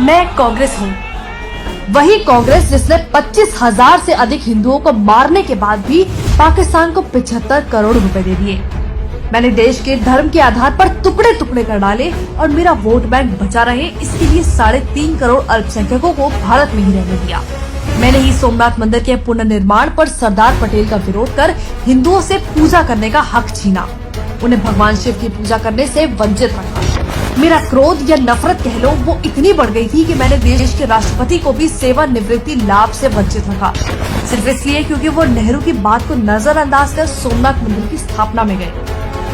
मैं कांग्रेस हूँ, वही कांग्रेस जिसने 25,000 से अधिक हिंदुओं को मारने के बाद भी पाकिस्तान को 75 करोड़ रुपए दे दिए। मैंने देश के धर्म के आधार पर टुकड़े टुकड़े कर डाले और मेरा वोट बैंक बचा रहे, इसके लिए 3.5 करोड़ अल्पसंख्यकों को भारत में ही रहने दिया। मैंने ही सोमनाथ मंदिर के पुनर्निर्माण पर सरदार पटेल का विरोध कर हिंदुओं से पूजा करने का हक छीना, उन्हें भगवान शिव की पूजा करने से वंचित रखा। मेरा क्रोध या नफरत कह लो, वो इतनी बढ़ गई थी कि मैंने देश के राष्ट्रपति को भी सेवानिवृत्ति लाभ से वंचित रखा, सिर्फ इसलिए क्योंकि वो नेहरू की बात को नजरअंदाज कर सोमनाथ मंदिर की स्थापना में गए।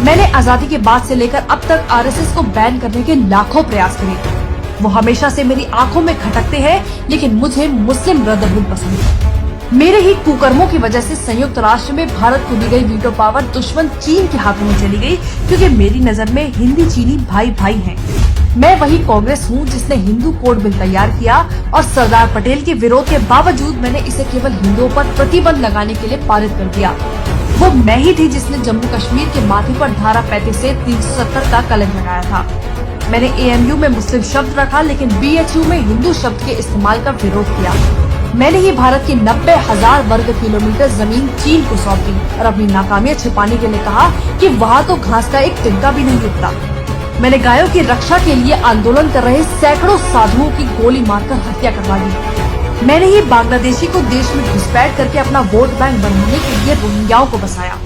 मैंने आजादी के बाद से लेकर अब तक आरएसएस को बैन करने के लाखों प्रयास करे। वो हमेशा से मेरी आंखों में खटकते हैं, लेकिन मुझे मुस्लिम ब्रदरहुड पसंद है। मेरे ही कुकर्मों की वजह से संयुक्त राष्ट्र में भारत को दी गई वीटो पावर दुश्मन चीन के हाथों में चली गई, क्योंकि मेरी नजर में हिंदी चीनी भाई भाई हैं। मैं वही कांग्रेस हूँ जिसने हिंदू कोड बिल तैयार किया और सरदार पटेल के विरोध के बावजूद मैंने इसे केवल हिंदुओं पर प्रतिबंध लगाने के लिए पारित कर दिया। वो मैं ही थी जिसने जम्मू कश्मीर के माथे पर धारा 35 से 370 का कलंक लगाया था। मैंने AMU में मुस्लिम शब्द रखा, लेकिन BHU में हिंदू शब्द के इस्तेमाल का विरोध किया। मैंने ही भारत की 90,000 वर्ग किलोमीटर जमीन चीन को सौंप दी और अपनी नाकामियां छिपाने के लिए कहा कि वहाँ तो घास का एक तिनका भी नहीं उगता। मैंने गायों की रक्षा के लिए आंदोलन कर रहे सैकड़ों साधुओं की गोली मारकर हत्या करवा दी। मैंने ही बांग्लादेशी को देश में घुसपैठ करके अपना वोट बैंक बढ़ाने के लिए रोहिंग्याओं को बसाया।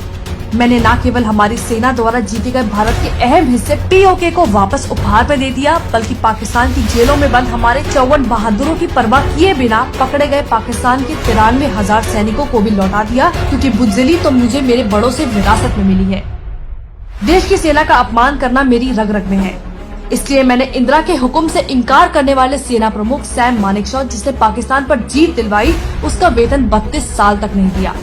मैंने न केवल हमारी सेना द्वारा जीते गए भारत के अहम हिस्से POK को वापस उपहार में दे दिया, बल्कि पाकिस्तान की जेलों में बंद हमारे 54 बहादुरों की परवाह किए बिना पकड़े गए पाकिस्तान के 93,000 सैनिकों को भी लौटा दिया, क्योंकि बुज़दिली तो मुझे मेरे बड़ों से विरासत में मिली है। देश की सेना का अपमान करना मेरी रग रग में है, इसलिए मैंने इंदिरा के हुक्म से इनकार करने वाले सेना प्रमुख सैम मानेकशॉ, जिसने पाकिस्तान पर जीत दिलवाई, उसका वेतन 32 साल तक नहीं दिया।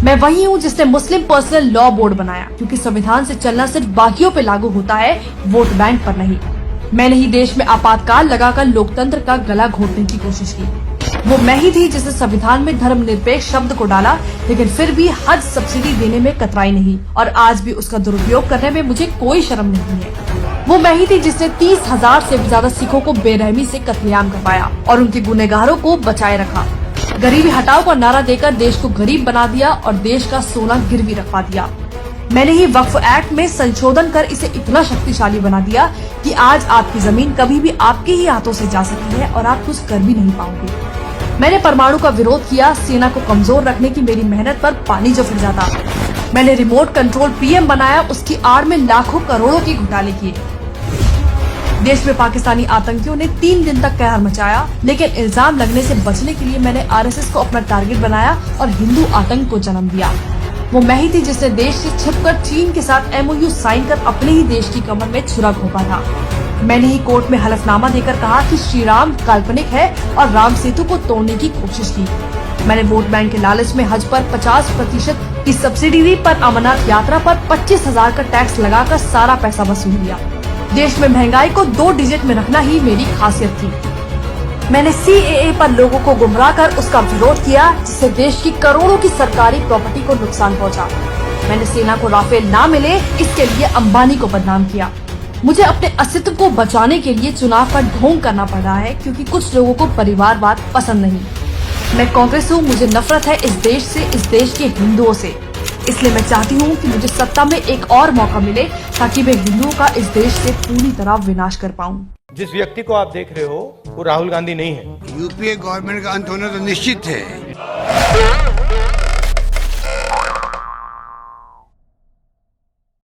मैं वही हूँ जिसने मुस्लिम पर्सनल लॉ बोर्ड बनाया, क्योंकि संविधान से चलना सिर्फ बाकियों पे लागू होता है, वोट बैंक पर नहीं। मैंने ही देश में आपातकाल लगाकर लोकतंत्र का गला घोटने की कोशिश की। वो मैं ही थी जिसने संविधान में धर्मनिरपेक्ष शब्द को डाला, लेकिन फिर भी हज सब्सिडी देने में कतराई नहीं, और आज भी उसका दुरुपयोग करने में मुझे कोई शर्म नहीं है। वो मैं ही थी जिसने 30,000 से ज्यादा सिखों को बेरहमी से कत्लेआम करवाया और उनके गुनहगारों को बचाए रखा। गरीबी हटाओ का नारा देकर देश को गरीब बना दिया और देश का सोना गिरवी रखवा दिया। मैंने ही वक्फ एक्ट में संशोधन कर इसे इतना शक्तिशाली बना दिया कि आज आपकी जमीन कभी भी आपके ही हाथों से जा सकती है और आप कुछ कर भी नहीं पाओगे। मैंने परमाणु का विरोध किया, सेना को कमजोर रखने की मेरी मेहनत पर पानी जो फिर जाता। मैंने रिमोट कंट्रोल PM बनाया, उसकी आड़ में लाखों करोड़ों के घोटाले किए। देश में पाकिस्तानी आतंकियों ने 3 दिन तक कहर मचाया, लेकिन इल्जाम लगने से बचने के लिए मैंने RSS को अपना टारगेट बनाया और हिंदू आतंक को जन्म दिया। वो मैं ही थी जिसने देश से छिपकर चीन के साथ MOU साइन कर अपने ही देश की कमर में छुरा घोंपा था। मैंने ही कोर्ट में हलफनामा देकर कहा कि श्री राम काल्पनिक है और राम सेतु को तोड़ने की कोशिश की। मैंने वोट बैंक के लालच में हज पर 50% की सब्सिडी दी, पर अमरनाथ यात्रा पर 25,000 का टैक्स लगाकर सारा पैसा वसूल लिया। देश में महंगाई को 2 डिजिट में रखना ही मेरी खासियत थी। मैंने CAA पर लोगों को गुमराह कर उसका विरोध किया, जिससे देश की करोड़ों की सरकारी प्रॉपर्टी को नुकसान पहुंचा। मैंने सेना को राफेल ना मिले इसके लिए अंबानी को बदनाम किया। मुझे अपने अस्तित्व को बचाने के लिए चुनाव का ढोंग करना पड़ रहा है, क्योंकि कुछ लोगों को परिवारवाद पसंद नहीं। मैं कांग्रेस हूँ, मुझे नफरत है इस देश से, इस देश के हिंदुओं से। इसलिए मैं चाहती हूँ कि मुझे सत्ता में एक और मौका मिले, ताकि मैं हिंदुओं का इस देश से पूरी तरह विनाश कर पाऊँ। जिस व्यक्ति को आप देख रहे हो वो राहुल गांधी नहीं है। UPA गवर्नमेंट का अंत होना तो निश्चित है।